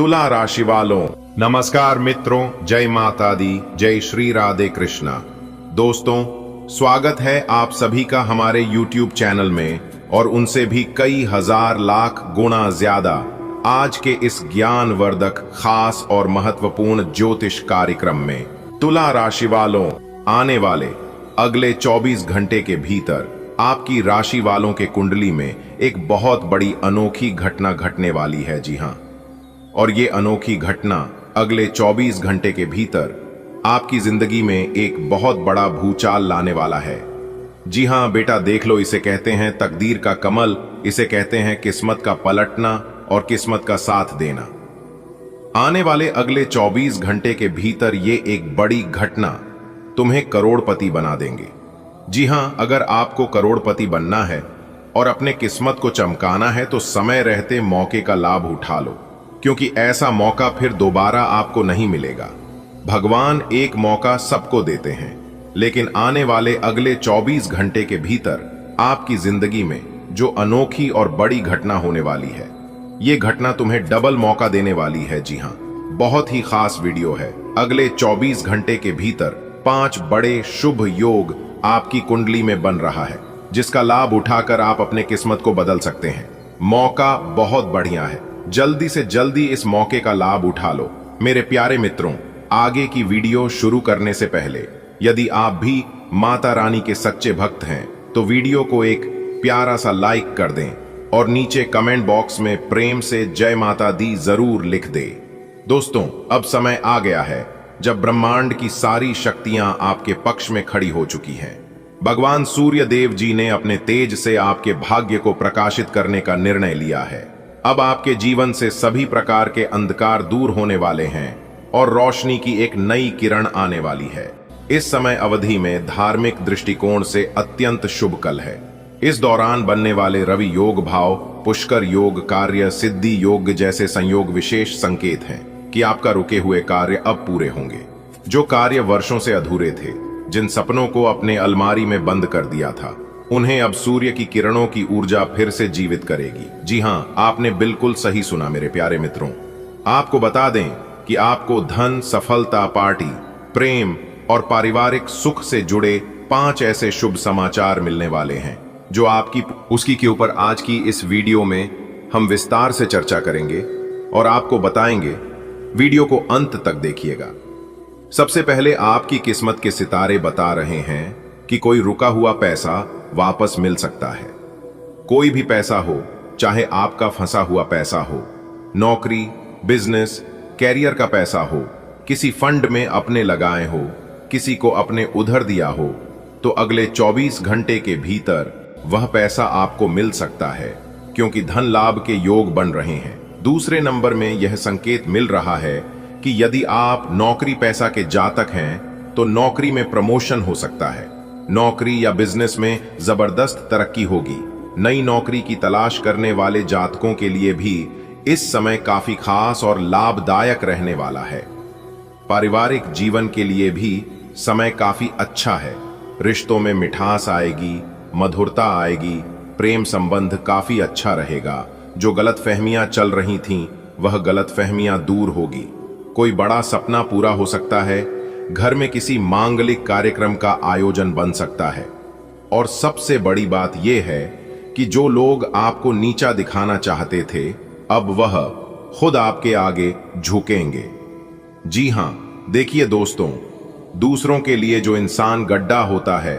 तुला राशि वालों, नमस्कार मित्रों, जय माता दी, जय श्री राधे कृष्णा। दोस्तों, स्वागत है आप सभी का हमारे YouTube चैनल में और उनसे भी कई हजार लाख गुना ज्यादा आज के इस ज्ञानवर्धक खास और महत्वपूर्ण ज्योतिष कार्यक्रम में। तुला राशि वालों, आने वाले अगले 24 घंटे के भीतर आपकी राशि वालों के कुंडली में एक बहुत बड़ी अनोखी घटना घटने वाली है। जी हाँ, और ये अनोखी घटना अगले 24 घंटे के भीतर आपकी जिंदगी में एक बहुत बड़ा भूचाल लाने वाला है। जी हाँ बेटा, देख लो, इसे कहते हैं तकदीर का कमल, इसे कहते हैं किस्मत का पलटना और किस्मत का साथ देना। आने वाले अगले 24 घंटे के भीतर ये एक बड़ी घटना तुम्हें करोड़पति बना देंगे। जी हाँ, अगर आपको करोड़पति बनना है और अपने किस्मत को चमकाना है तो समय रहते मौके का लाभ उठा लो, क्योंकि ऐसा मौका फिर दोबारा आपको नहीं मिलेगा। भगवान एक मौका सबको देते हैं, लेकिन आने वाले अगले 24 घंटे के भीतर आपकी जिंदगी में जो अनोखी और बड़ी घटना होने वाली है, ये घटना तुम्हें डबल मौका देने वाली है। जी हाँ, बहुत ही खास वीडियो है। अगले 24 घंटे के भीतर 5 बड़े शुभ योग आपकी कुंडली में बन रहा है, जिसका लाभ उठाकर आप अपने किस्मत को बदल सकते हैं। मौका बहुत बढ़िया है, जल्दी से जल्दी इस मौके का लाभ उठा लो। मेरे प्यारे मित्रों, आगे की वीडियो शुरू करने से पहले यदि आप भी माता रानी के सच्चे भक्त हैं तो वीडियो को एक प्यारा सा लाइक कर दें और नीचे कमेंट बॉक्स में प्रेम से जय माता दी जरूर लिख दे। दोस्तों, अब समय आ गया है जब ब्रह्मांड की सारी शक्तियां आपके पक्ष में खड़ी हो चुकी हैं। भगवान सूर्य देव जी ने अपने तेज से आपके भाग्य को प्रकाशित करने का निर्णय लिया है। अब आपके जीवन से सभी प्रकार के अंधकार दूर होने वाले हैं और रोशनी की एक नई किरण आने वाली है। इस समय अवधि में धार्मिक दृष्टिकोण से अत्यंत शुभ कल है। इस दौरान बनने वाले रवि योग भाव, पुष्कर योग, कार्य सिद्धि योग जैसे संयोग विशेष संकेत हैं कि आपका रुके हुए कार्य अब पूरे होंगे। जो कार्य वर्षों से अधूरे थे, जिन सपनों को अपने अलमारी में बंद कर दिया था, उन्हें अब सूर्य की किरणों की ऊर्जा फिर से जीवित करेगी। जी हाँ, आपने बिल्कुल सही सुना मेरे प्यारे मित्रों। आपको बता दें कि आपको धन, सफलता, पार्टी, प्रेम और पारिवारिक सुख से जुड़े 5 ऐसे शुभ समाचार मिलने वाले हैं जो आपकी उसकी के ऊपर आज की इस वीडियो में हम विस्तार से चर्चा करेंगे और आपको बताएंगे। वीडियो को अंत तक देखिएगा। सबसे पहले आपकी किस्मत के सितारे बता रहे हैं कि कोई रुका हुआ पैसा वापस मिल सकता है। कोई भी पैसा हो, चाहे आपका फंसा हुआ पैसा हो, नौकरी, बिजनेस, कैरियर का पैसा हो, किसी फंड में अपने लगाए हो, किसी को अपने उधार दिया हो, तो अगले 24 घंटे के भीतर वह पैसा आपको मिल सकता है, क्योंकि धन लाभ के योग बन रहे हैं। दूसरे नंबर में यह संकेत मिल रहा है कि यदि आप नौकरी पैसा के जातक हैं तो नौकरी में प्रमोशन हो सकता है। नौकरी या बिजनेस में जबरदस्त तरक्की होगी। नई नौकरी की तलाश करने वाले जातकों के लिए भी इस समय काफी खास और लाभदायक रहने वाला है। पारिवारिक जीवन के लिए भी समय काफी अच्छा है। रिश्तों में मिठास आएगी, मधुरता आएगी, प्रेम संबंध काफी अच्छा रहेगा। जो गलतफहमियां चल रही थीं, वह गलतफहमियां दूर होगी। कोई बड़ा सपना पूरा हो सकता है। घर में किसी मांगलिक कार्यक्रम का आयोजन बन सकता है। और सबसे बड़ी बात यह है कि जो लोग आपको नीचा दिखाना चाहते थे, अब वह खुद आपके आगे झुकेंगे। जी हां, देखिए दोस्तों, दूसरों के लिए जो इंसान गड्ढा होता है,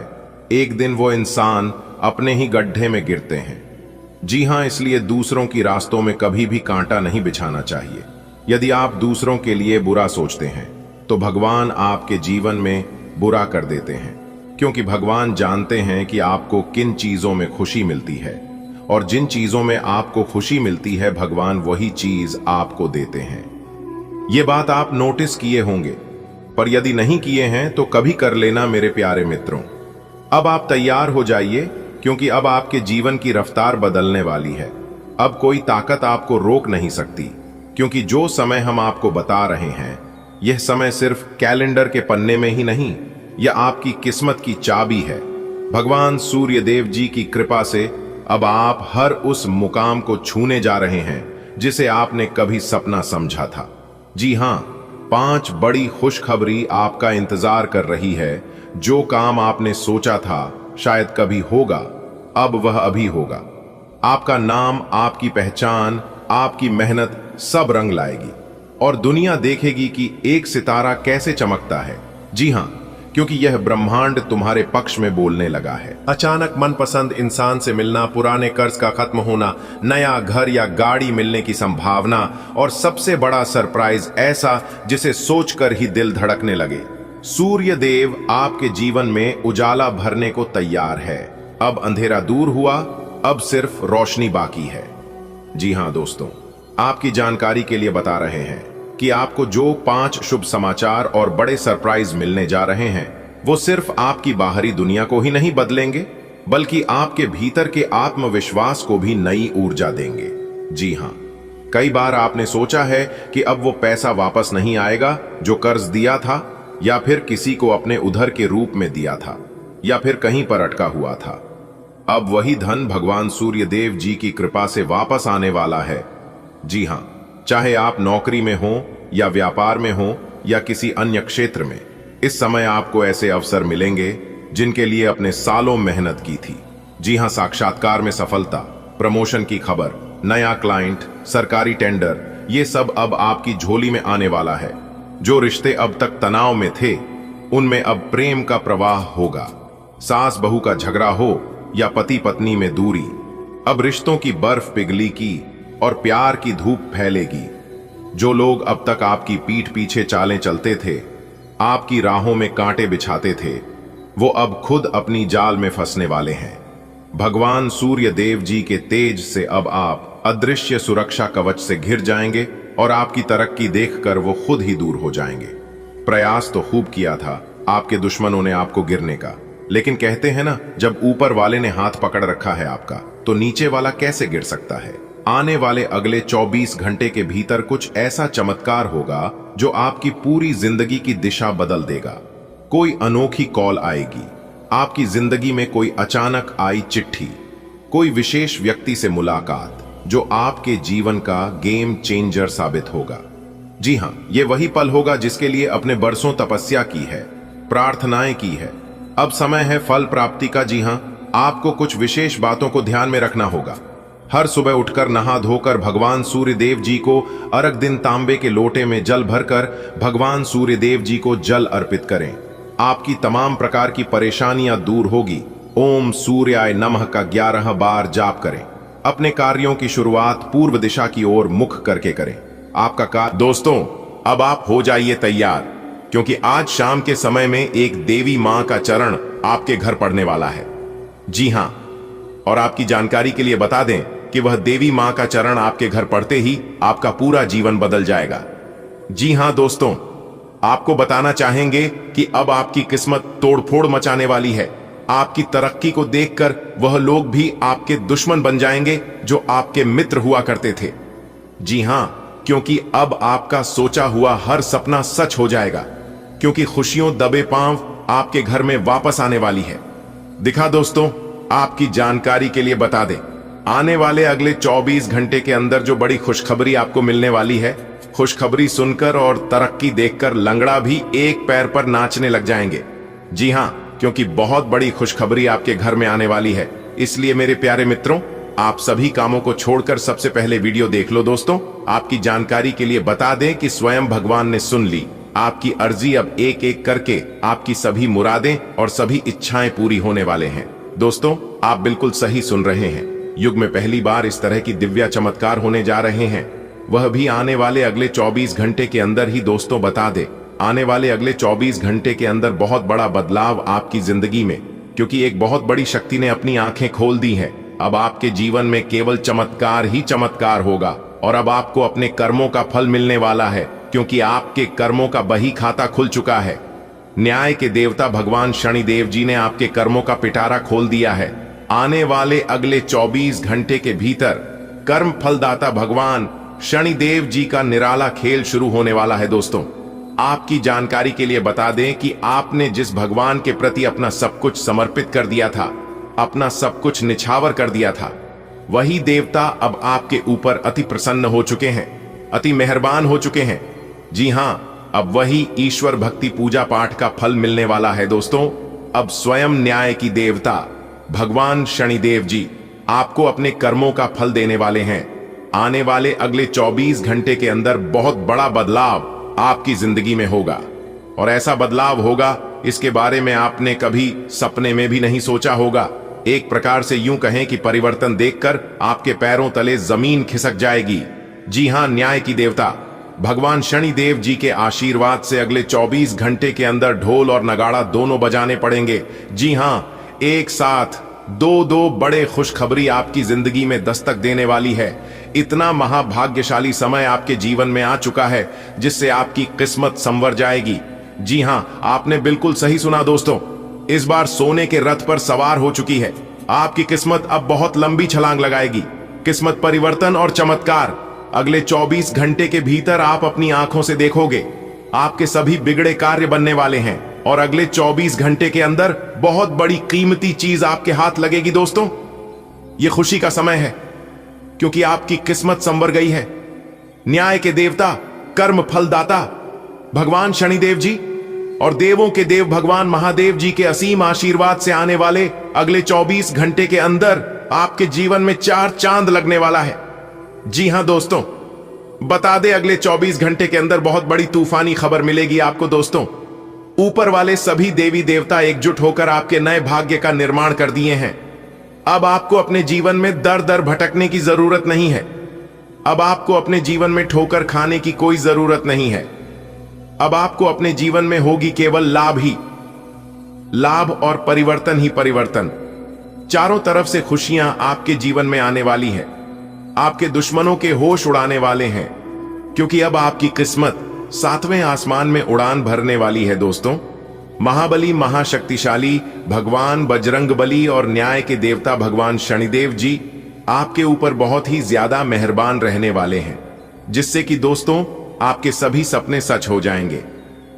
एक दिन वो इंसान अपने ही गड्ढे में गिरते हैं। जी हां, इसलिए दूसरों की रास्तों में कभी भी कांटा नहीं बिछाना चाहिए। यदि आप दूसरों के लिए बुरा सोचते हैं तो भगवान आपके जीवन में बुरा कर देते हैं, क्योंकि भगवान जानते हैं कि आपको किन चीजों में खुशी मिलती है, और जिन चीजों में आपको खुशी मिलती है भगवान वही चीज आपको देते हैं। ये बात आप नोटिस किए होंगे, पर यदि नहीं किए हैं तो कभी कर लेना मेरे प्यारे मित्रों। अब आप तैयार हो जाइए, क्योंकि अब आपके जीवन की रफ्तार बदलने वाली है। अब कोई ताकत आपको रोक नहीं सकती, क्योंकि जो समय हम आपको बता रहे हैं, यह समय सिर्फ कैलेंडर के पन्ने में ही नहीं, यह आपकी किस्मत की चाबी है। भगवान सूर्य देव जी की कृपा से अब आप हर उस मुकाम को छूने जा रहे हैं जिसे आपने कभी सपना समझा था। जी हां, 5 बड़ी खुशखबरी आपका इंतजार कर रही है। जो काम आपने सोचा था शायद कभी होगा, अब वह अभी होगा। आपका नाम, आपकी पहचान, आपकी मेहनत सब रंग लाएगी और दुनिया देखेगी कि एक सितारा कैसे चमकता है। जी हां, क्योंकि यह ब्रह्मांड तुम्हारे पक्ष में बोलने लगा है। अचानक मनपसंद इंसान से मिलना, पुराने कर्ज का खत्म होना, नया घर या गाड़ी मिलने की संभावना और सबसे बड़ा सरप्राइज ऐसा जिसे सोचकर ही दिल धड़कने लगे। सूर्य देव आपके जीवन में उजाला भरने को तैयार है। अब अंधेरा दूर हुआ, अब सिर्फ रोशनी बाकी है। जी हां दोस्तों, आपकी जानकारी के लिए बता रहे हैं कि आपको जो 5 शुभ समाचार और बड़े सरप्राइज मिलने जा रहे हैं, वो सिर्फ आपकी बाहरी दुनिया को ही नहीं बदलेंगे, बल्कि आपके भीतर के आत्मविश्वास को भी नई ऊर्जा देंगे। जी हां, कई बार आपने सोचा है कि अब वो पैसा वापस नहीं आएगा जो कर्ज दिया था, या फिर किसी को अपने उधार के रूप में दिया था, या फिर कहीं पर अटका हुआ था। अब वही धन भगवान सूर्य देव जी की कृपा से वापस आने वाला है। जी हां, चाहे आप नौकरी में हो या व्यापार में हो या किसी अन्य क्षेत्र में, इस समय आपको ऐसे अवसर मिलेंगे जिनके लिए अपने सालों मेहनत की थी। जी हां, साक्षात्कार में सफलता, प्रमोशन की खबर, नया क्लाइंट, सरकारी टेंडर, ये सब अब आपकी झोली में आने वाला है। जो रिश्ते अब तक तनाव में थे, उनमें अब प्रेम का प्रवाह होगा। सास बहू का झगड़ा हो या पति पत्नी में दूरी, अब रिश्तों की बर्फ पिघली की और प्यार की धूप फैलेगी। जो लोग अब तक आपकी पीठ पीछे चालें चलते थे, आपकी राहों में कांटे बिछाते थे, वो अब खुद अपनी जाल में फंसने वाले हैं। भगवान सूर्य देव जी के तेज से अब आप अदृश्य सुरक्षा कवच से घिर जाएंगे और आपकी तरक्की देखकर वो खुद ही दूर हो जाएंगे। प्रयास तो खूब किया था आपके दुश्मनों ने आपको गिरने का, लेकिन कहते हैं ना, जब ऊपर वाले ने हाथ पकड़ रखा है आपका, तो नीचे वाला कैसे गिर सकता है। आने वाले अगले 24 घंटे के भीतर कुछ ऐसा चमत्कार होगा जो आपकी पूरी जिंदगी की दिशा बदल देगा। कोई अनोखी कॉल आएगी, आपकी जिंदगी में कोई अचानक आई चिट्ठी, कोई विशेष व्यक्ति से मुलाकात जो आपके जीवन का गेम चेंजर साबित होगा। जी हां, ये वही पल होगा जिसके लिए अपने बरसों तपस्या की है, प्रार्थनाएं की है। अब समय है फल प्राप्ति का। जी हां, आपको कुछ विशेष बातों को ध्यान में रखना होगा। हर सुबह उठकर नहा धोकर भगवान सूर्य देव जी को अर्घ दिन तांबे के लोटे में जल भरकर भगवान सूर्य देव जी को जल अर्पित करें। आपकी तमाम प्रकार की परेशानियां दूर होगी। ओम सूर्याय नमः का 11 बार जाप करें। अपने कार्यों की शुरुआत पूर्व दिशा की ओर मुख करके करें। आपका कार्य। दोस्तों, अब आप हो जाइए तैयार, क्योंकि आज शाम के समय में एक देवी मां का चरण आपके घर पड़ने वाला है। जी हां, और आपकी जानकारी के लिए बता दें कि वह देवी मां का चरण आपके घर पड़ते ही आपका पूरा जीवन बदल जाएगा। जी हां दोस्तों, आपको बताना चाहेंगे कि अब आपकी किस्मत तोड़फोड़ मचाने वाली है। आपकी तरक्की को देखकर वह लोग भी आपके दुश्मन बन जाएंगे जो आपके मित्र हुआ करते थे। जी हां, क्योंकि अब आपका सोचा हुआ हर सपना सच हो जाएगा, क्योंकि खुशियों दबे पांव आपके घर में वापस आने वाली है। दिखा दोस्तों, आपकी जानकारी के लिए बता दें, आने वाले अगले 24 घंटे के अंदर जो बड़ी खुशखबरी आपको मिलने वाली है, खुशखबरी सुनकर और तरक्की देखकर लंगड़ा भी एक पैर पर नाचने लग जाएंगे। जी हां, क्योंकि बहुत बड़ी खुशखबरी आपके घर में आने वाली है। इसलिए मेरे प्यारे मित्रों, आप सभी कामों को छोड़कर सबसे पहले वीडियो देख लो। दोस्तों, आपकी जानकारी के लिए बता दें कि स्वयं भगवान ने सुन ली आपकी अर्जी। अब एक एक करके आपकी सभी मुरादें और सभी इच्छाएं पूरी होने वाले हैं। दोस्तों, आप बिल्कुल सही सुन रहे हैं। युग में पहली बार इस तरह की दिव्य चमत्कार होने जा रहे हैं, वह भी आने वाले अगले 24 घंटे के अंदर ही। दोस्तों, बता दे, आने वाले अगले 24 घंटे के अंदर बहुत बड़ा बदलाव आपकी जिंदगी में, क्योंकि एक बहुत बड़ी शक्ति ने अपनी आंखें खोल दी हैं। अब आपके जीवन में केवल चमत्कार ही चमत्कार होगा और अब आपको अपने कर्मों का फल मिलने वाला है, क्योंकि आपके कर्मों का बही खाता खुल चुका है। न्याय के देवता भगवान शनिदेव जी ने आपके कर्मों का पिटारा खोल दिया है। आने वाले अगले 24 घंटे के भीतर कर्म फलदाता भगवान शनिदेव जी का निराला खेल शुरू होने वाला है। दोस्तों, आपकी जानकारी के लिए बता दें कि आपने जिस भगवान के प्रति अपना सब कुछ समर्पित कर दिया था, अपना सब कुछ निछावर कर दिया था, वही देवता अब आपके ऊपर अति प्रसन्न हो चुके हैं, अति मेहरबान हो चुके हैं। जी हां, अब वही ईश्वर भक्ति पूजा पाठ का फल मिलने वाला है दोस्तों। अब स्वयं न्याय की देवता भगवान शनिदेव जी आपको अपने कर्मों का फल देने वाले हैं। आने वाले अगले 24 घंटे के अंदर बहुत बड़ा बदलाव आपकी जिंदगी में होगा, और ऐसा बदलाव होगा इसके बारे में आपने कभी सपने में भी नहीं सोचा होगा। एक प्रकार से यूं कहें कि परिवर्तन देखकर आपके पैरों तले जमीन खिसक जाएगी। जी हां, न्याय की देवता भगवान शनिदेव जी के आशीर्वाद से अगले 24 घंटे के अंदर ढोल और नगाड़ा दोनों बजाने पड़ेंगे। जी हां, एक साथ दो बड़े खुशखबरी आपकी जिंदगी में दस्तक देने वाली है। इतना महाभाग्यशाली समय आपके जीवन में आ चुका है जिससे आपकी किस्मत संवर जाएगी। जी हां, आपने बिल्कुल सही सुना दोस्तों, इस बार सोने के रथ पर सवार हो चुकी है। आपकी किस्मत अब बहुत लंबी छलांग लगाएगी। किस्मत परिवर्तन और चमत्कार अगले 24 घंटे के भीतर आप अपनी आंखों से देखोगे। आपके सभी बिगड़े कार्य बनने वाले हैं और अगले 24 घंटे के अंदर बहुत बड़ी कीमती चीज आपके हाथ लगेगी दोस्तों। यह खुशी का समय है क्योंकि आपकी किस्मत संवर गई है। न्याय के देवता, कर्म फलदाता भगवान शनिदेव जी और देवों के देव भगवान महादेव जी के असीम आशीर्वाद से आने वाले अगले 24 घंटे के अंदर आपके जीवन में 4 चांद लगने वाला है। जी हां दोस्तों, बता दे अगले 24 घंटे के अंदर बहुत बड़ी तूफानी खबर मिलेगी आपको दोस्तों। ऊपर वाले सभी देवी देवता एकजुट होकर आपके नए भाग्य का निर्माण कर दिए हैं। अब आपको अपने जीवन में दर दर भटकने की जरूरत नहीं है। अब आपको अपने जीवन में ठोकर खाने की कोई जरूरत नहीं है। अब आपको अपने जीवन में होगी केवल लाभ ही लाभ और परिवर्तन ही परिवर्तन। चारों तरफ से खुशियां आपके जीवन में आने वाली है। आपके दुश्मनों के होश उड़ाने वाले हैं क्योंकि अब आपकी किस्मत 7वें आसमान में उड़ान भरने वाली है दोस्तों। महाबली महाशक्तिशाली भगवान बजरंगबली और न्याय के देवता भगवान शनिदेव जी आपके ऊपर बहुत ही ज्यादा मेहरबान रहने वाले हैं, जिससे कि दोस्तों आपके सभी सपने सच हो जाएंगे।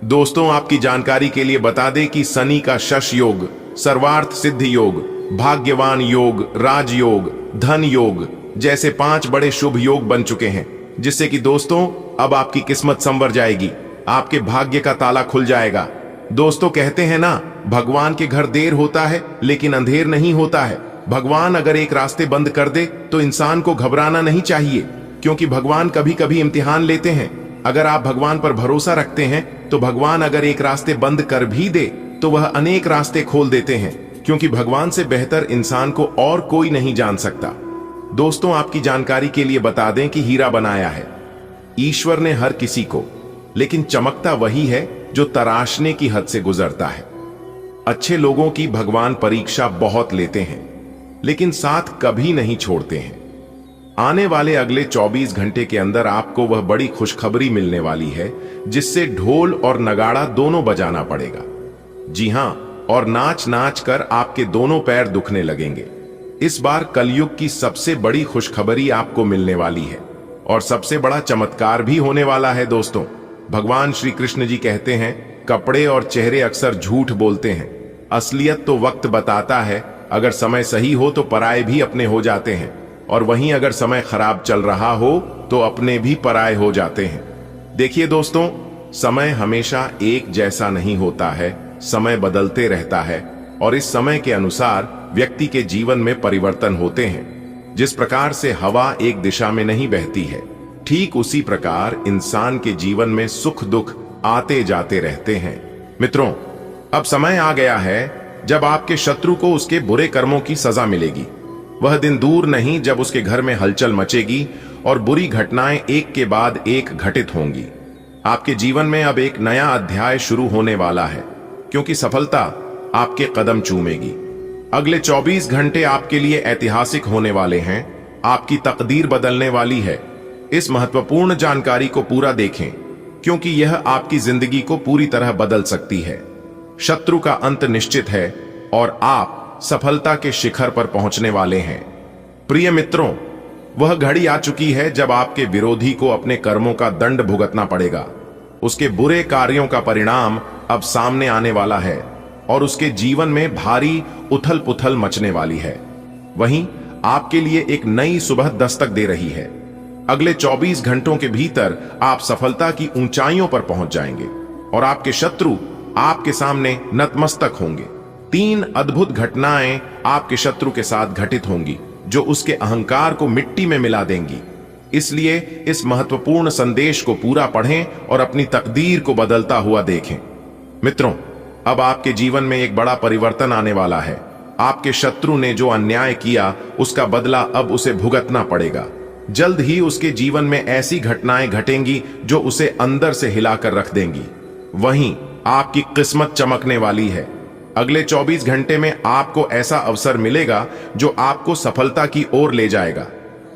दोस्तों, आपकी जानकारी के लिए बता दें कि शनि का शश योग, सर्वार्थ सिद्ध योग, भाग्यवान योग, राजयोग, धन योग जैसे 5 बड़े शुभ योग बन चुके हैं, जिससे कि दोस्तों अब आपकी किस्मत संवर जाएगी। आपके भाग्य का ताला खुल जाएगा। दोस्तों, कहते हैं ना, भगवान के घर देर होता है लेकिन अंधेर नहीं होता है। भगवान अगर एक रास्ते बंद कर दे तो इंसान को घबराना नहीं चाहिए, क्योंकि भगवान कभी कभी इम्तिहान लेते हैं। अगर आप भगवान पर भरोसा रखते हैं तो भगवान अगर एक रास्ते बंद कर भी दे तो वह अनेक रास्ते खोल देते हैं, क्योंकि भगवान से बेहतर इंसान को और कोई नहीं जान सकता। दोस्तों, आपकी जानकारी के लिए बता दें कि हीरा बनाया है ईश्वर ने हर किसी को, लेकिन चमकता वही है जो तराशने की हद से गुजरता है। अच्छे लोगों की भगवान परीक्षा बहुत लेते हैं लेकिन साथ कभी नहीं छोड़ते हैं। आने वाले अगले 24 घंटे के अंदर आपको वह बड़ी खुशखबरी मिलने वाली है जिससे ढोल और नगाड़ा दोनों बजाना पड़ेगा। जी हां, और नाच नाच कर आपके दोनों पैर दुखने लगेंगे। इस बार कलयुग की सबसे बड़ी खुशखबरी आपको मिलने वाली है और सबसे बड़ा चमत्कार भी होने वाला है दोस्तों। भगवान श्री कृष्ण जी कहते हैं, कपड़े और चेहरे अक्सर झूठ बोलते हैं, असलियत तो वक्त बताता है। अगर समय सही हो तो पराये भी अपने हो जाते हैं, और वहीं अगर समय खराब चल रहा हो तो अपने भी पराये हो जाते हैं। देखिए दोस्तों, समय हमेशा एक जैसा नहीं होता है, समय बदलते रहता है और इस समय के अनुसार व्यक्ति के जीवन में परिवर्तन होते हैं। जिस प्रकार से हवा एक दिशा में नहीं बहती है, ठीक उसी प्रकार इंसान के जीवन में सुख दुख आते जाते रहते हैं। मित्रों, अब समय आ गया है जब आपके शत्रु को उसके बुरे कर्मों की सजा मिलेगी। वह दिन दूर नहीं जब उसके घर में हलचल मचेगी और बुरी घटनाएं एक के बाद एक घटित होंगी। आपके जीवन में अब एक नया अध्याय शुरू होने वाला है, क्योंकि सफलता आपके कदम चूमेगी। अगले 24 घंटे आपके लिए ऐतिहासिक होने वाले हैं। आपकी तकदीर बदलने वाली है। इस महत्वपूर्ण जानकारी को पूरा देखें, क्योंकि यह आपकी जिंदगी को पूरी तरह बदल सकती है। शत्रु का अंत निश्चित है और आप सफलता के शिखर पर पहुंचने वाले हैं। प्रिय मित्रों, वह घड़ी आ चुकी है जब आपके विरोधी को अपने कर्मों का दंड भुगतना पड़ेगा। उसके बुरे कार्यों का परिणाम अब सामने आने वाला है और उसके जीवन में भारी उथल पुथल मचने वाली है। वहीं आपके लिए एक नई सुबह दस्तक दे रही है। अगले 24 घंटों के भीतर आप सफलता की ऊंचाइयों पर पहुंच जाएंगे और आपके शत्रु आपके सामने नतमस्तक होंगे। 3 अद्भुत घटनाएं आपके शत्रु के साथ घटित होंगी जो उसके अहंकार को मिट्टी में मिला देंगी। इसलिए इस महत्वपूर्ण संदेश को पूरा पढ़ें और अपनी तकदीर को बदलता हुआ देखें। मित्रों, अब आपके जीवन में एक बड़ा परिवर्तन आने वाला है। आपके शत्रु ने जो अन्याय किया उसका बदला अब उसे भुगतना पड़ेगा। जल्द ही उसके जीवन में ऐसी घटनाएं घटेंगी जो उसे अंदर से हिलाकर रख देंगी। वहीं आपकी किस्मत चमकने वाली है। अगले 24 घंटे में आपको ऐसा अवसर मिलेगा जो आपको सफलता की ओर ले जाएगा।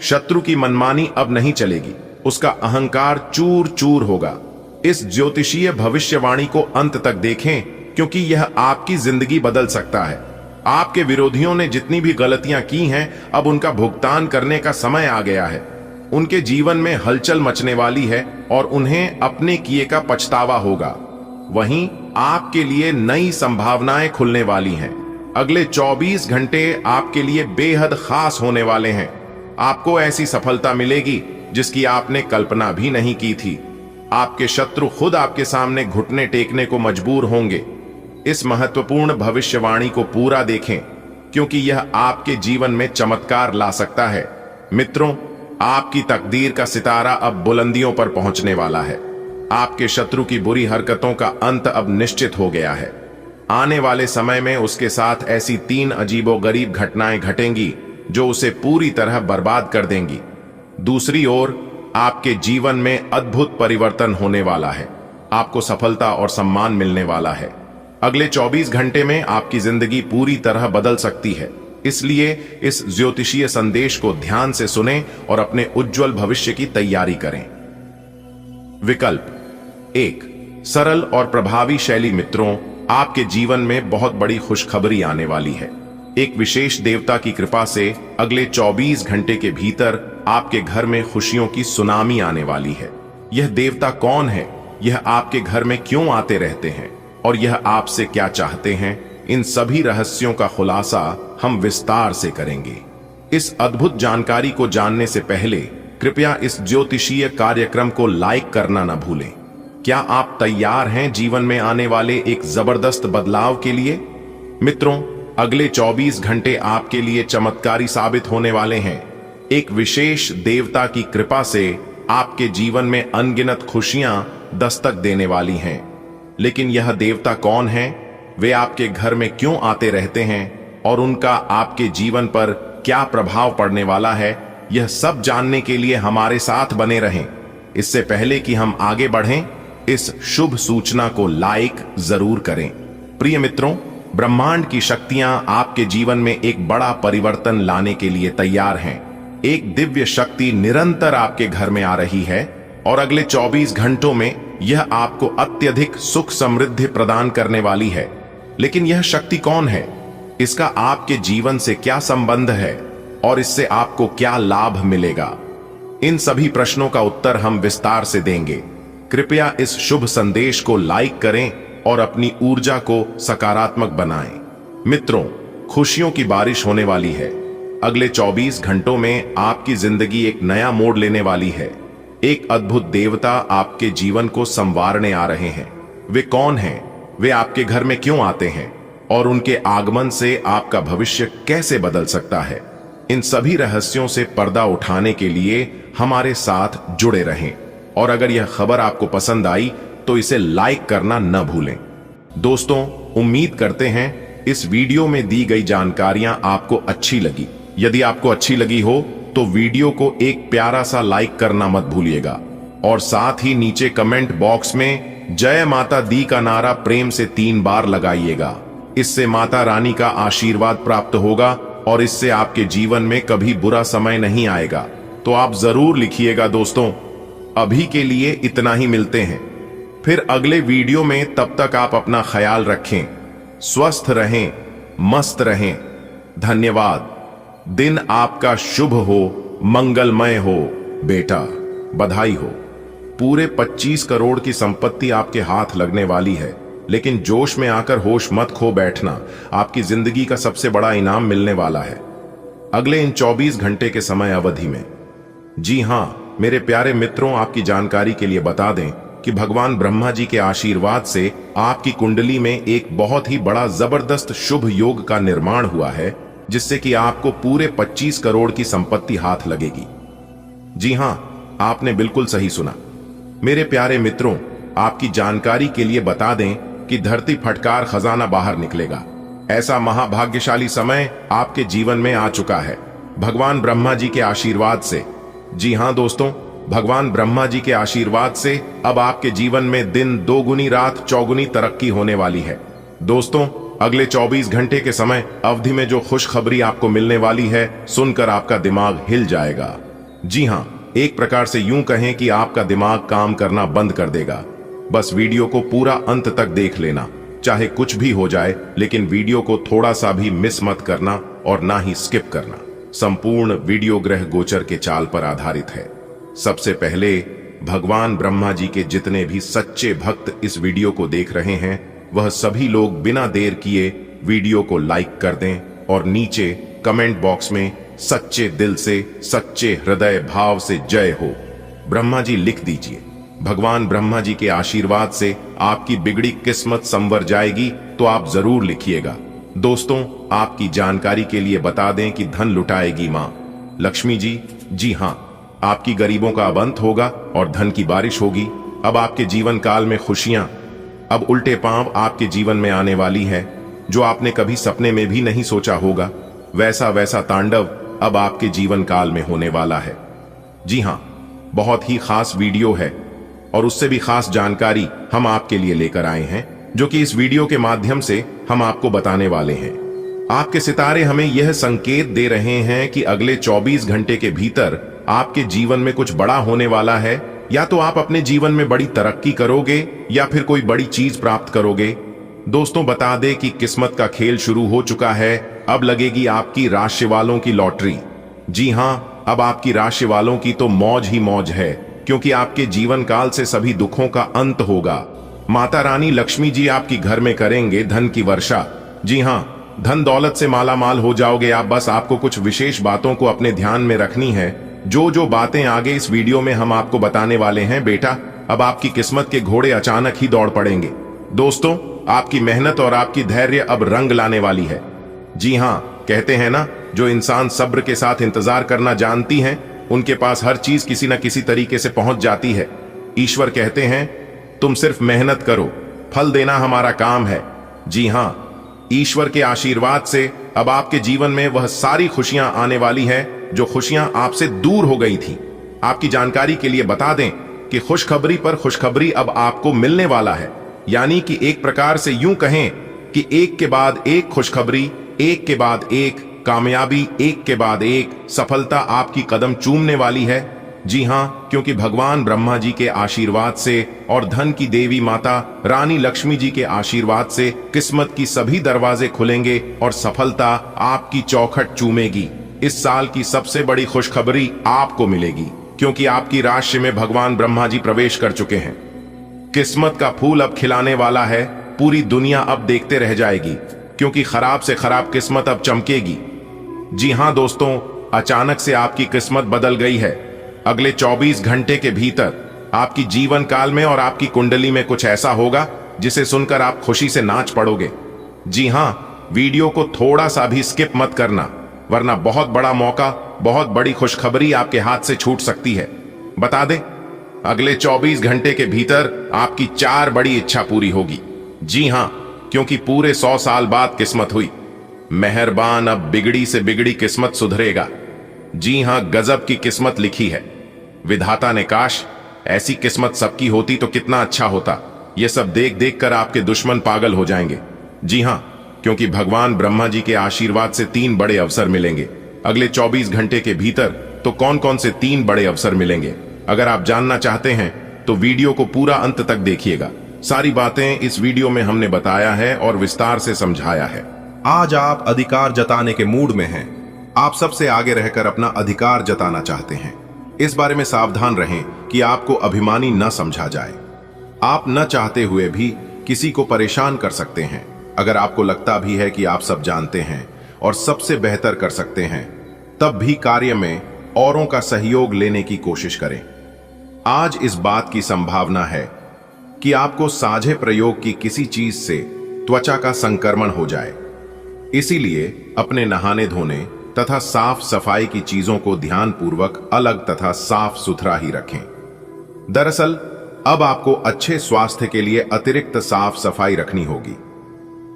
शत्रु की मनमानी अब नहीं चलेगी, उसका अहंकार चूर चूर होगा। इस ज्योतिषीय भविष्यवाणी को अंत तक देखें, क्योंकि यह आपकी जिंदगी बदल सकता है। आपके विरोधियों ने जितनी भी गलतियां की हैं, अब उनका भुगतान करने का समय आ गया है। उनके जीवन में हलचल मचने वाली है और उन्हें अपने किए का पछतावा होगा। वहीं आपके लिए नई संभावनाएं खुलने वाली हैं। अगले 24 घंटे आपके लिए बेहद खास होने वाले हैं। आपको ऐसी सफलता मिलेगी जिसकी आपने कल्पना भी नहीं की थी। आपके शत्रु खुद आपके सामने घुटने टेकने को मजबूर होंगे। इस महत्वपूर्ण भविष्यवाणी को पूरा देखें, क्योंकि यह आपके जीवन में चमत्कार ला सकता है। मित्रों, आपकी तकदीर का सितारा अब बुलंदियों पर पहुंचने वाला है। आपके शत्रु की बुरी हरकतों का अंत अब निश्चित हो गया है। आने वाले समय में उसके साथ ऐसी 3 अजीबोगरीब घटनाएं घटेंगी जो उसे पूरी तरह बर्बाद कर देंगी। दूसरी ओर आपके जीवन में अद्भुत परिवर्तन होने वाला है। आपको सफलता और सम्मान मिलने वाला है। अगले 24 घंटे में आपकी जिंदगी पूरी तरह बदल सकती है। इसलिए इस ज्योतिषीय संदेश को ध्यान से सुनें और अपने उज्जवल भविष्य की तैयारी करें। विकल्प 1, सरल और प्रभावी शैली। मित्रों, आपके जीवन में बहुत बड़ी खुशखबरी आने वाली है। एक विशेष देवता की कृपा से अगले 24 घंटे के भीतर आपके घर में खुशियों की सुनामी आने वाली है। यह देवता कौन है, यह आपके घर में क्यों आते रहते हैं और यह आपसे क्या चाहते हैं, इन सभी रहस्यों का खुलासा हम विस्तार से करेंगे। इस अद्भुत जानकारी को जानने से पहले कृपया इस ज्योतिषीय कार्यक्रम को लाइक करना न भूलें। क्या आप तैयार हैं जीवन में आने वाले एक जबरदस्त बदलाव के लिए? मित्रों, अगले 24 घंटे आपके लिए चमत्कारी साबित होने वाले हैं। एक विशेष देवता की कृपा से आपके जीवन में अनगिनत खुशियां दस्तक देने वाली हैं। लेकिन यह देवता कौन है, वे आपके घर में क्यों आते रहते हैं और उनका आपके जीवन पर क्या प्रभाव पड़ने वाला है, यह सब जानने के लिए हमारे साथ बने रहें। इससे पहले कि हम आगे बढ़ें, इस शुभ सूचना को लाइक जरूर करें। प्रिय मित्रों, ब्रह्मांड की शक्तियां आपके जीवन में एक बड़ा परिवर्तन लाने के लिए तैयार हैं। एक दिव्य शक्ति निरंतर आपके घर में आ रही है और अगले 24 घंटों में यह आपको अत्यधिक सुख समृद्धि प्रदान करने वाली है। लेकिन यह शक्ति कौन है, इसका आपके जीवन से क्या संबंध है और इससे आपको क्या लाभ मिलेगा? इन सभी प्रश्नों का उत्तर हम विस्तार से देंगे। कृपया इस शुभ संदेश को लाइक करें और अपनी ऊर्जा को सकारात्मक बनाएं। मित्रों, खुशियों की बारिश होने वाली है। अगले 24 घंटों में आपकी जिंदगी एक नया मोड़ लेने वाली है। एक अद्भुत देवता आपके जीवन को संवारने आ रहे हैं। वे कौन हैं, वे आपके घर में क्यों आते हैं और उनके आगमन से आपका भविष्य कैसे बदल सकता है? इन सभी रहस्यों से पर्दा उठाने के लिए हमारे साथ जुड़े रहें और अगर यह खबर आपको पसंद आई तो इसे लाइक करना न भूलें। दोस्तों, उम्मीद करते हैं इस वीडियो में दी गई जानकारियां आपको अच्छी लगी। यदि आपको अच्छी लगी हो तो वीडियो को एक प्यारा सा लाइक करना मत भूलिएगा और साथ ही नीचे कमेंट बॉक्स में जय माता दी का नारा प्रेम से 3 बार लगाइएगा। इससे माता रानी का आशीर्वाद प्राप्त होगा और इससे आपके जीवन में कभी बुरा समय नहीं आएगा। तो आप जरूर लिखिएगा। दोस्तों, अभी के लिए इतना ही, मिलते हैं फिर अगले वीडियो में। तब तक आप अपना ख्याल रखें, स्वस्थ रहें, मस्त रहें। धन्यवाद। दिन आपका शुभ हो, मंगलमय हो बेटा। बधाई हो। पूरे 25 करोड़ की संपत्ति आपके हाथ लगने वाली है, लेकिन जोश में आकर होश मत खो बैठना। आपकी जिंदगी का सबसे बड़ा इनाम मिलने वाला है। अगले इन 24 घंटे के समय अवधि में। जी हां मेरे प्यारे मित्रों, आपकी जानकारी के लिए बता दें कि भगवान ब्रह्मा जी के आशीर्वाद से आपकी कुंडली में एक बहुत ही बड़ा जबरदस्त शुभ योग का निर्माण हुआ है, जिससे कि आपको पूरे 25 करोड़ की संपत्ति हाथ लगेगी। जी हां, आपने बिल्कुल सही सुना। मेरे प्यारे मित्रों, आपकी जानकारी के लिए बता दें कि धरती फटकार खजाना बाहर निकलेगा। ऐसा महाभाग्यशाली समय आपके जीवन में आ चुका है भगवान ब्रह्मा जी के आशीर्वाद से। जी हां दोस्तों, भगवान ब्रह्मा जी के आशीर्वाद से अब आपके जीवन में दिन दोगुनी रात चौगुनी तरक्की होने वाली है। दोस्तों, अगले 24 घंटे के समय अवधि में जो खुशखबरी आपको मिलने वाली है, सुनकर आपका दिमाग हिल जाएगा। जी हां, एक प्रकार से यूं कहें कि आपका दिमाग काम करना बंद कर देगा। बस वीडियो को पूरा अंत तक देख लेना, चाहे कुछ भी हो जाए, लेकिन वीडियो को थोड़ा सा भी मिस मत करना और ना ही स्किप करना। संपूर्ण वीडियो ग्रह गोचर के चाल पर आधारित है। सबसे पहले भगवान ब्रह्मा जी के जितने भी सच्चे भक्त इस वीडियो को देख रहे हैं, वह सभी लोग बिना देर किए वीडियो को लाइक कर दें और नीचे कमेंट बॉक्स में सच्चे दिल से, सच्चे हृदय भाव से जय हो ब्रह्मा जी लिख दीजिए। भगवान ब्रह्मा जी के आशीर्वाद से आपकी बिगड़ी किस्मत संवर जाएगी, तो आप जरूर लिखिएगा। दोस्तों, आपकी जानकारी के लिए बता दें कि धन लुटाएगी मां लक्ष्मी जी। जी हां, आपकी गरीबों का अब अंत होगा और धन की बारिश होगी। अब आपके जीवन काल में खुशियां अब उल्टे पांव आपके जीवन में आने वाली है। जो आपने कभी सपने में भी नहीं सोचा होगा, वैसा वैसा तांडव अब आपके जीवन काल में होने वाला है। जी हां, बहुत ही खास वीडियो है और उससे भी खास जानकारी हम आपके लिए लेकर आए हैं, जो कि इस वीडियो के माध्यम से हम आपको बताने वाले हैं। आपके सितारे हमें यह संकेत दे रहे हैं कि अगले 24 घंटे के भीतर आपके जीवन में कुछ बड़ा होने वाला है। या तो आप अपने जीवन में बड़ी तरक्की करोगे या फिर कोई बड़ी चीज प्राप्त करोगे। दोस्तों, बता दें कि किस्मत का खेल शुरू हो चुका है। अब लगेगी आपकी राशि वालों की लॉटरी। जी हां, अब आपकी राशि वालों की तो मौज ही मौज है, क्योंकि आपके जीवन काल से सभी दुखों का अंत होगा। माता रानी लक्ष्मी जी आपकी घर में करेंगे धन की वर्षा। जी हां, धन दौलत से माला माल हो जाओगे आप। बस आपको कुछ विशेष बातों को अपने ध्यान में रखनी है। जो बातें आगे इस वीडियो में हम आपको बताने वाले हैं बेटा, अब आपकी किस्मत के घोड़े अचानक ही दौड़ पड़ेंगे। दोस्तों, आपकी मेहनत और आपकी धैर्य अब रंग लाने वाली है। जी हां, कहते हैं ना, जो इंसान सब्र के साथ इंतजार करना जानती हैं, उनके पास हर चीज किसी न किसी तरीके से पहुंच जाती है। ईश्वर कहते हैं, तुम सिर्फ मेहनत करो, फल देना हमारा काम है। जी हां, ईश्वर के आशीर्वाद से अब आपके जीवन में वह सारी खुशियां आने वाली है जो खुशियां आपसे दूर हो गई थी। आपकी जानकारी के लिए बता दें कि खुशखबरी पर खुशखबरी अब आपको मिलने वाला है। यानी कि एक प्रकार से यूं कहें कि एक के बाद एक खुशखबरी, एक के बाद एक कामयाबी, एक के बाद एक सफलता आपकी कदम चूमने वाली है। जी हां, क्योंकि भगवान ब्रह्मा जी के आशीर्वाद से और धन की देवी माता रानी लक्ष्मी जी के आशीर्वाद से किस्मत की सभी दरवाजे खुलेंगे और सफलता आपकी चौखट चूमेगी। इस साल की सबसे बड़ी खुशखबरी आपको मिलेगी, क्योंकि आपकी राशि में भगवान ब्रह्मा जी प्रवेश कर चुके हैं। किस्मत का फूल अब खिलाने वाला है। पूरी दुनिया अब देखते रह जाएगी, क्योंकि खराब से खराब किस्मत अब चमकेगी। जी हां दोस्तों, अचानक से आपकी किस्मत बदल गई है। अगले 24 घंटे के भीतर आपकी जीवन काल में और आपकी कुंडली में कुछ ऐसा होगा जिसे सुनकर आप खुशी से नाच पड़ोगे। जी हां, वीडियो को थोड़ा सा भी स्किप मत करना, वरना बहुत बड़ा मौका, बहुत बड़ी खुशखबरी आपके हाथ से छूट सकती है। बता दें, अगले 24 घंटे के भीतर आपकी 4 बड़ी इच्छा पूरी होगी। जी हां, क्योंकि पूरे 100 साल बाद किस्मत हुई। मेहरबान, अब बिगड़ी से बिगड़ी किस्मत सुधरेगा। जी हां, गजब की किस्मत लिखी है। विधाता ने काश ऐसी किस्मत सबकी होती तो कितना अच्छा होता। यह सब देख देख कर आपके दुश्मन पागल हो जाएंगे। जी हां, क्योंकि भगवान ब्रह्मा जी के आशीर्वाद से 3 बड़े अवसर मिलेंगे अगले 24 घंटे के भीतर। तो कौन कौन से 3 बड़े अवसर मिलेंगे, अगर आप जानना चाहते हैं तो वीडियो को पूरा अंत तक देखिएगा। सारी बातें इस वीडियो में हमने बताया है और विस्तार से समझाया है। आज आप अधिकार जताने के मूड में हैं। आप सबसे आगे रहकर अपना अधिकार जताना चाहते हैं। इस बारे में सावधान रहें कि आपको अभिमानी न समझा जाए। आप न चाहते हुए भी किसी को परेशान कर सकते हैं। अगर आपको लगता भी है कि आप सब जानते हैं और सबसे बेहतर कर सकते हैं, तब भी कार्य में औरों का सहयोग लेने की कोशिश करें। आज इस बात की संभावना है कि आपको साझे प्रयोग की किसी चीज से त्वचा का संक्रमण हो जाए। इसीलिए अपने नहाने धोने तथा साफ सफाई की चीजों को ध्यानपूर्वक अलग तथा साफ सुथरा ही रखें। दरअसल अब आपको अच्छे स्वास्थ्य के लिए अतिरिक्त साफ सफाई रखनी होगी।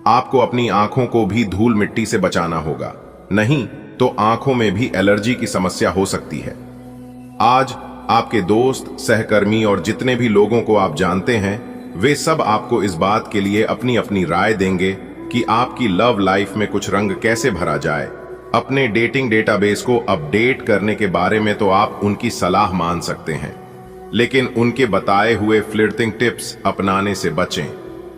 आपको अपनी आंखों को भी धूल मिट्टी से बचाना होगा, नहीं तो आंखों में भी एलर्जी की समस्या हो सकती है। आज आपके दोस्त, सहकर्मी और जितने भी लोगों को आप जानते हैं, वे सब आपको इस बात के लिए अपनी अपनी राय देंगे कि आपकी लव लाइफ में कुछ रंग कैसे भरा जाए। अपने डेटिंग डेटाबेस को अपडेट करने के बारे में तो आप उनकी सलाह मान सकते हैं, लेकिन उनके बताए हुए फ्लिर्टिंग टिप्स अपनाने से बचें।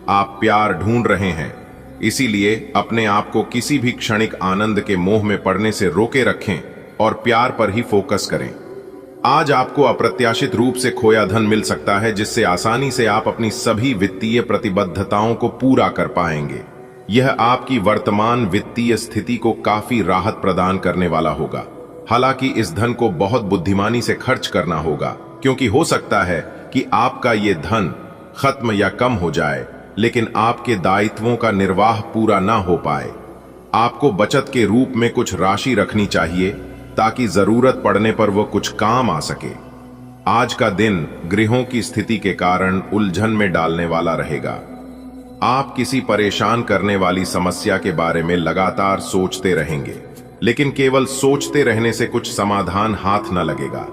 आप प्यार ढूंढ रहे हैं, इसीलिए अपने आप को किसी भी क्षणिक आनंद के मोह में पड़ने से रोके रखें और प्यार पर ही फोकस करें। आज आपको अप्रत्याशित रूप से खोया धन मिल सकता है, जिससे आसानी से आप अपनी सभी वित्तीय प्रतिबद्धताओं को पूरा कर पाएंगे। यह आपकी वर्तमान वित्तीय स्थिति को काफी राहत प्रदान करने वाला होगा। हालांकि इस धन को बहुत बुद्धिमानी से खर्च करना होगा, क्योंकि हो सकता है कि आपका ये धन खत्म या कम हो जाए, लेकिन आपके दायित्वों का निर्वाह पूरा ना हो पाए। आपको बचत के रूप में कुछ राशि रखनी चाहिए, ताकि जरूरत पड़ने पर वो कुछ काम आ सके। आज का दिन ग्रहों की स्थिति के कारण उलझन में डालने वाला रहेगा। आप किसी परेशान करने वाली समस्या के बारे में लगातार सोचते रहेंगे, लेकिन केवल सोचते रहने से कुछ समाधान हाथ न लगेगा।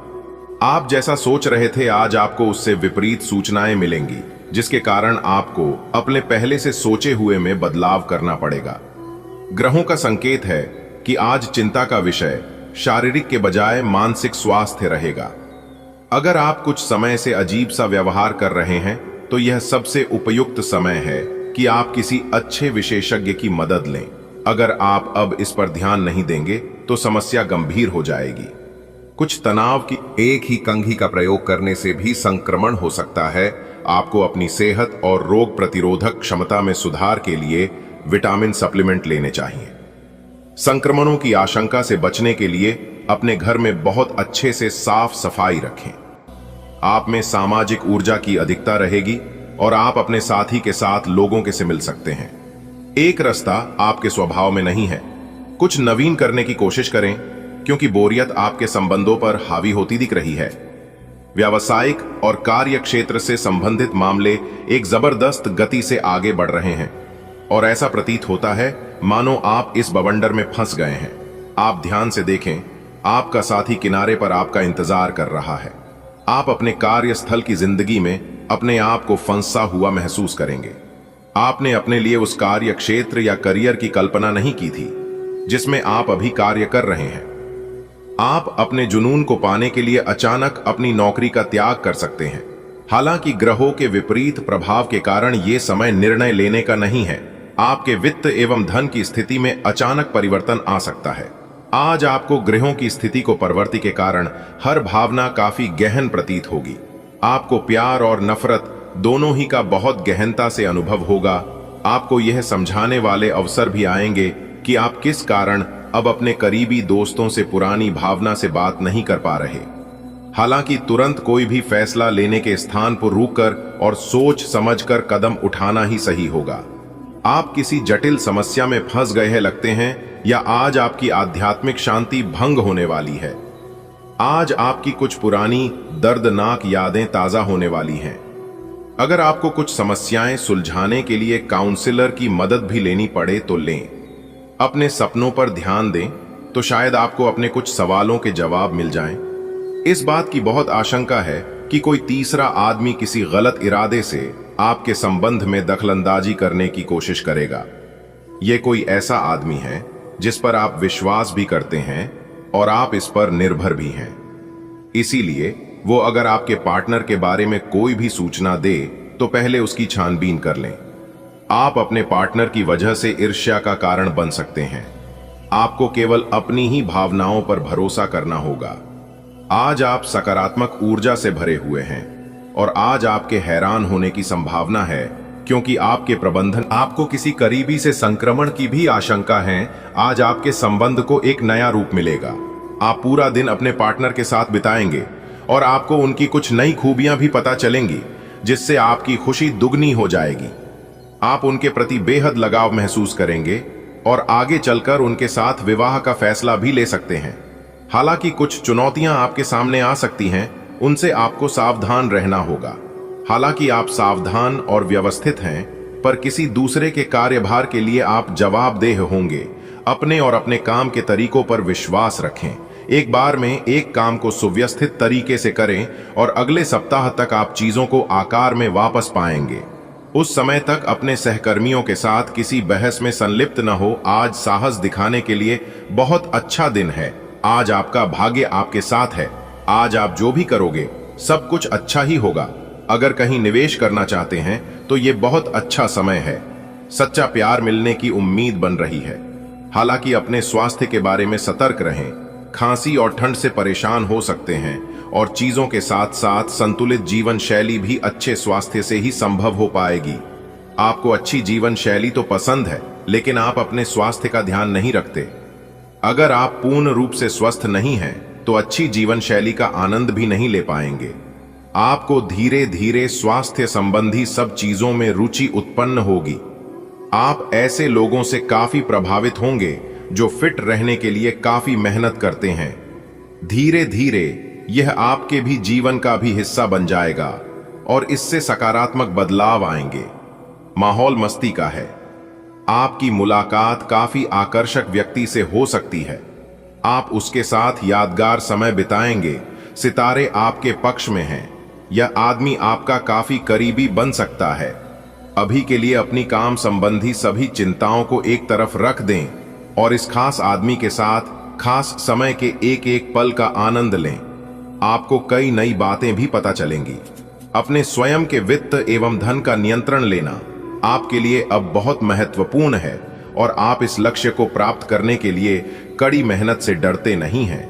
आप जैसा सोच रहे थे, आज आपको उससे विपरीत सूचनाएं मिलेंगी, जिसके कारण आपको अपने पहले से सोचे हुए में बदलाव करना पड़ेगा। ग्रहों का संकेत है कि आज चिंता का विषय शारीरिक के बजाय मानसिक स्वास्थ्य रहेगा। अगर आप कुछ समय से अजीब सा व्यवहार कर रहे हैं, तो यह सबसे उपयुक्त समय है कि आप किसी अच्छे विशेषज्ञ की मदद लें। अगर आप अब इस पर ध्यान नहीं देंगे तो समस्या गंभीर हो जाएगी। कुछ तनाव की एक ही कंघी का प्रयोग करने से भी संक्रमण हो सकता है। आपको अपनी सेहत और रोग प्रतिरोधक क्षमता में सुधार के लिए विटामिन सप्लीमेंट लेने चाहिए। संक्रमणों की आशंका से बचने के लिए अपने घर में बहुत अच्छे से साफ सफाई रखें। आप में सामाजिक ऊर्जा की अधिकता रहेगी और आप अपने साथी के साथ लोगों के से मिल सकते हैं। एक रास्ता आपके स्वभाव में नहीं है। कुछ नवीन करने की कोशिश करें, क्योंकि बोरियत आपके संबंधों पर हावी होती दिख रही है। व्यावसायिक और कार्य क्षेत्र से संबंधित मामले एक जबरदस्त गति से आगे बढ़ रहे हैं और ऐसा प्रतीत होता है मानो आप इस बवंडर में फंस गए हैं। आप ध्यान से देखें, आपका साथी किनारे पर आपका इंतजार कर रहा है। आप अपने कार्यस्थल की जिंदगी में अपने आप को फंसा हुआ महसूस करेंगे। आपने अपने लिए उस कार्य क्षेत्र या करियर की कल्पना नहीं की थी जिसमें आप अभी कार्य कर रहे हैं। आप अपने जुनून को पाने के लिए अचानक अपनी नौकरी का त्याग कर सकते हैं। हालांकि ग्रहों के विपरीत प्रभाव के कारण यह समय निर्णय लेने का नहीं है। आपके वित्त एवं धन की स्थिति में अचानक परिवर्तन आ सकता है। आज आपको ग्रहों की स्थिति को परिवर्ती के कारण हर भावना काफी गहन प्रतीत होगी। आपको प्यार और नफरत दोनों ही का बहुत गहनता से अनुभव होगा। आपको यह समझाने वाले अवसर भी आएंगे कि आप किस कारण अब अपने करीबी दोस्तों से पुरानी भावना से बात नहीं कर पा रहे। हालांकि तुरंत कोई भी फैसला लेने के स्थान पर रुककर और सोच समझकर कदम उठाना ही सही होगा। आप किसी जटिल समस्या में फंस गए हैं लगते हैं, या आज आपकी आध्यात्मिक शांति भंग होने वाली है। आज आपकी कुछ पुरानी दर्दनाक यादें ताजा होने वाली हैं। अगर आपको कुछ समस्याएं सुलझाने के लिए काउंसलर की मदद भी लेनी पड़े तो लें। अपने सपनों पर ध्यान दें तो शायद आपको अपने कुछ सवालों के जवाब मिल जाएं। इस बात की बहुत आशंका है कि कोई तीसरा आदमी किसी गलत इरादे से आपके संबंध में दखलंदाजी करने की कोशिश करेगा। यह कोई ऐसा आदमी है जिस पर आप विश्वास भी करते हैं और आप इस पर निर्भर भी हैं। इसीलिए वो अगर आपके पार्टनर के बारे में कोई भी सूचना दे तो पहले उसकी छानबीन कर लें। आप अपने पार्टनर की वजह से ईर्ष्या का कारण बन सकते हैं। आपको केवल अपनी ही भावनाओं पर भरोसा करना होगा। आज आप सकारात्मक ऊर्जा से भरे हुए हैं और आज आपके हैरान होने की संभावना है, क्योंकि आपके प्रबंधन आपको किसी करीबी से संक्रमण की भी आशंका है। आज आपके संबंध को एक नया रूप मिलेगा। आप पूरा दिन अपने पार्टनर के साथ बिताएंगे और आपको उनकी कुछ नई खूबियां भी पता चलेंगी, जिससे आपकी खुशी दुगनी हो जाएगी। आप उनके प्रति बेहद लगाव महसूस करेंगे और आगे चलकर उनके साथ विवाह का फैसला भी ले सकते हैं। हालांकि कुछ चुनौतियां आपके सामने आ सकती हैं, उनसे आपको सावधान रहना होगा। हालांकि आप सावधान और व्यवस्थित हैं, पर किसी दूसरे के कार्यभार के लिए आप जवाबदेह होंगे। अपने और अपने काम के तरीकों पर विश्वास रखें। एक बार में एक काम को सुव्यवस्थित तरीके से करें और अगले सप्ताह तक आप चीजों को आकार में वापस पाएंगे। उस समय तक अपने सहकर्मियों के साथ किसी बहस में संलिप्त न हो। आज साहस दिखाने के लिए बहुत अच्छा दिन है। आज आपका भाग्य आपके साथ है। आज आप जो भी करोगे सब कुछ अच्छा ही होगा। अगर कहीं निवेश करना चाहते हैं तो ये बहुत अच्छा समय है। सच्चा प्यार मिलने की उम्मीद बन रही है। हालांकि अपने स्वास्थ्य के बारे में सतर्क रहें। खांसी और ठंड से परेशान हो सकते हैं और चीजों के साथ साथ संतुलित जीवन शैली भी अच्छे स्वास्थ्य से ही संभव हो पाएगी। आपको अच्छी जीवन शैली तो पसंद है, लेकिन आप अपने स्वास्थ्य का ध्यान नहीं रखते। अगर आप पूर्ण रूप से स्वस्थ नहीं हैं, तो अच्छी जीवन शैली का आनंद भी नहीं ले पाएंगे। आपको धीरे धीरे स्वास्थ्य संबंधी सब चीजों में रुचि उत्पन्न होगी। आप ऐसे लोगों से काफी प्रभावित होंगे जो फिट रहने के लिए काफी मेहनत करते हैं। धीरे धीरे यह आपके भी जीवन का भी हिस्सा बन जाएगा और इससे सकारात्मक बदलाव आएंगे। माहौल मस्ती का है। आपकी मुलाकात काफी आकर्षक व्यक्ति से हो सकती है। आप उसके साथ यादगार समय बिताएंगे। सितारे आपके पक्ष में हैं। यह आदमी आपका काफी करीबी बन सकता है। अभी के लिए अपनी काम संबंधी सभी चिंताओं को एक तरफ रख दें और इस खास आदमी के साथ खास समय के एक एक पल का आनंद लें। आपको कई नई बातें भी पता चलेंगी। अपने स्वयं के वित्त एवं धन का नियंत्रण लेना आपके लिए अब बहुत महत्वपूर्ण है और आप इस लक्ष्य को प्राप्त करने के लिए कड़ी मेहनत से डरते नहीं हैं।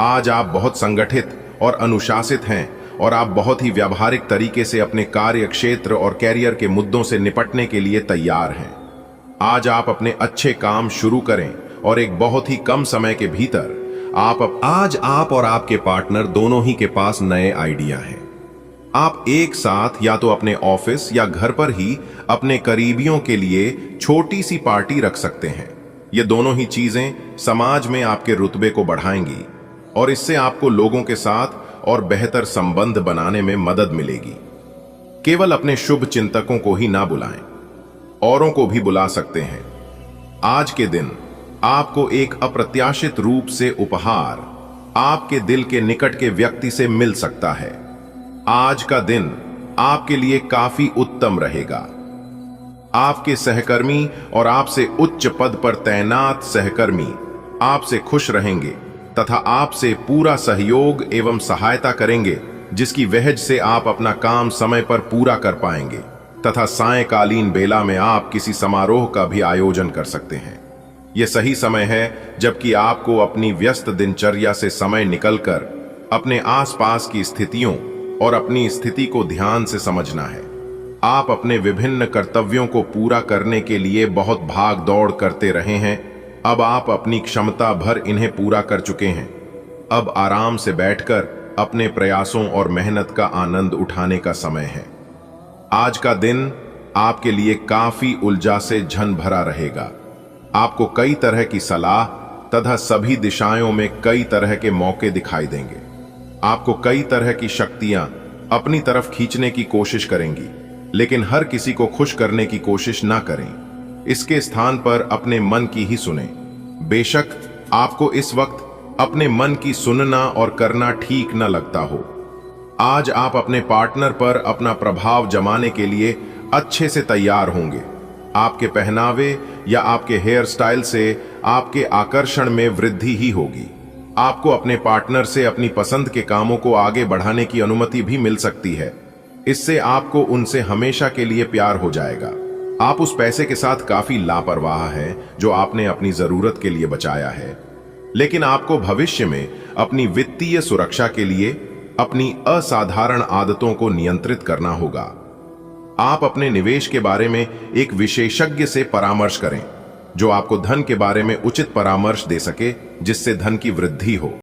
आज आप बहुत संगठित और अनुशासित हैं और आप बहुत ही व्यावहारिक तरीके से अपने कार्य क्षेत्र और कैरियर के मुद्दों से निपटने के लिए तैयार हैं। आज आप अपने अच्छे काम शुरू करें और एक बहुत ही कम समय के भीतर आज आप और आपके पार्टनर दोनों ही के पास नए आइडिया हैं। आप एक साथ या तो अपने ऑफिस या घर पर ही अपने करीबियों के लिए छोटी सी पार्टी रख सकते हैं। ये दोनों ही चीजें समाज में आपके रुतबे को बढ़ाएंगी और इससे आपको लोगों के साथ और बेहतर संबंध बनाने में मदद मिलेगी। केवल अपने शुभ चिंतकों को ही ना बुलाएं, औरों को भी बुला सकते हैं। आज के दिन आपको एक अप्रत्याशित रूप से उपहार आपके दिल के निकट के व्यक्ति से मिल सकता है। आज का दिन आपके लिए काफी उत्तम रहेगा। आपके सहकर्मी और आपसे उच्च पद पर तैनात सहकर्मी आपसे खुश रहेंगे तथा आपसे पूरा सहयोग एवं सहायता करेंगे, जिसकी वजह से आप अपना काम समय पर पूरा कर पाएंगे तथा सायंकालीन बेला में आप किसी समारोह का भी आयोजन कर सकते हैं। यह सही समय है जबकि आपको अपनी व्यस्त दिनचर्या से समय निकलकर अपने आसपास की स्थितियों और अपनी स्थिति को ध्यान से समझना है। आप अपने विभिन्न कर्तव्यों को पूरा करने के लिए बहुत भाग दौड़ करते रहे हैं। अब आप अपनी क्षमता भर इन्हें पूरा कर चुके हैं। अब आराम से बैठकर अपने प्रयासों और मेहनत का आनंद उठाने का समय है। आज का दिन आपके लिए काफी ऊर्जा से झन भरा रहेगा। आपको कई तरह की सलाह तथा सभी दिशाओं में कई तरह के मौके दिखाई देंगे। आपको कई तरह की शक्तियां अपनी तरफ खींचने की कोशिश करेंगी, लेकिन हर किसी को खुश करने की कोशिश ना करें। इसके स्थान पर अपने मन की ही सुने। बेशक आपको इस वक्त अपने मन की सुनना और करना ठीक न लगता हो। आज आप अपने पार्टनर पर अपना प्रभाव जमाने के लिए अच्छे से तैयार होंगे। आपके पहनावे या आपके हेयर स्टाइल से आपके आकर्षण में वृद्धि ही होगी। आपको अपने पार्टनर से अपनी पसंद के कामों को आगे बढ़ाने की अनुमति भी मिल सकती है। इससे आपको उनसे हमेशा के लिए प्यार हो जाएगा। आप उस पैसे के साथ काफी लापरवाह हैं जो आपने अपनी जरूरत के लिए बचाया है, लेकिन आपको भविष्य में अपनी वित्तीय सुरक्षा के लिए अपनी असाधारण आदतों को नियंत्रित करना होगा। आप अपने निवेश के बारे में एक विशेषज्ञ से परामर्श करें जो आपको धन के बारे में उचित परामर्श दे सके, जिससे धन की वृद्धि हो।